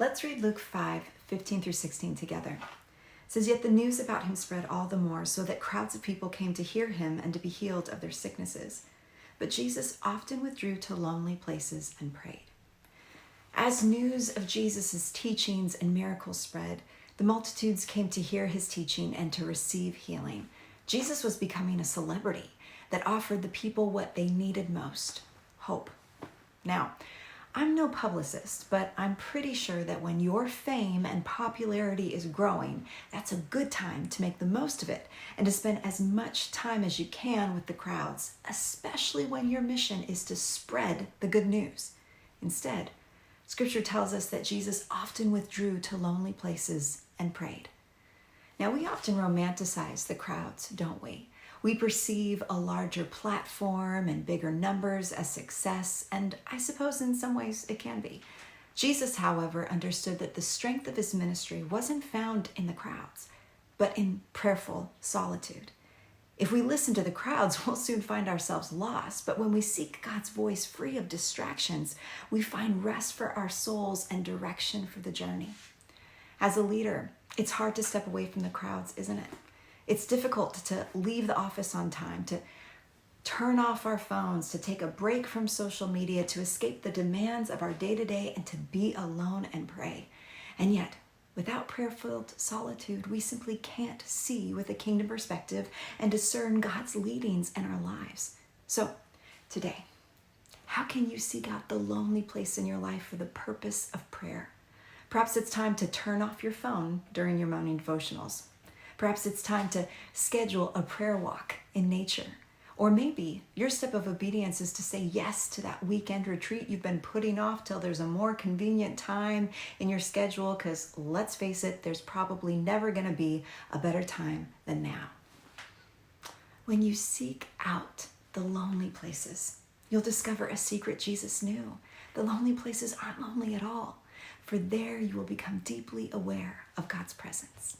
Let's read Luke 5:15-16 together. It says, "Yet the news about him spread all the more, so that crowds of people came to hear him and to be healed of their sicknesses. But Jesus often withdrew to lonely places and prayed." As news of Jesus' teachings and miracles spread, the multitudes came to hear his teaching and to receive healing. Jesus was becoming a celebrity that offered the people what they needed most: hope. Now, I'm no publicist, but I'm pretty sure that when your fame and popularity is growing, that's a good time to make the most of it and to spend as much time as you can with the crowds, especially when your mission is to spread the good news. Instead, Scripture tells us that Jesus often withdrew to lonely places and prayed. Now, we often romanticize the crowds, don't we? We perceive a larger platform and bigger numbers as success, and I suppose in some ways it can be. Jesus, however, understood that the strength of his ministry wasn't found in the crowds, but in prayerful solitude. If we listen to the crowds, we'll soon find ourselves lost, but when we seek God's voice free of distractions, we find rest for our souls and direction for the journey. As a leader, it's hard to step away from the crowds, isn't it? It's difficult to leave the office on time, to turn off our phones, to take a break from social media, to escape the demands of our day-to-day, and to be alone and pray. And yet, without prayer-filled solitude, we simply can't see with a kingdom perspective and discern God's leadings in our lives. So, today, how can you seek out the lonely place in your life for the purpose of prayer? Perhaps it's time to turn off your phone during your morning devotionals. Perhaps it's time to schedule a prayer walk in nature. Or maybe your step of obedience is to say yes to that weekend retreat you've been putting off till there's a more convenient time in your schedule, because let's face it, there's probably never going to be a better time than now. When you seek out the lonely places, you'll discover a secret Jesus knew. The lonely places aren't lonely at all, for there you will become deeply aware of God's presence.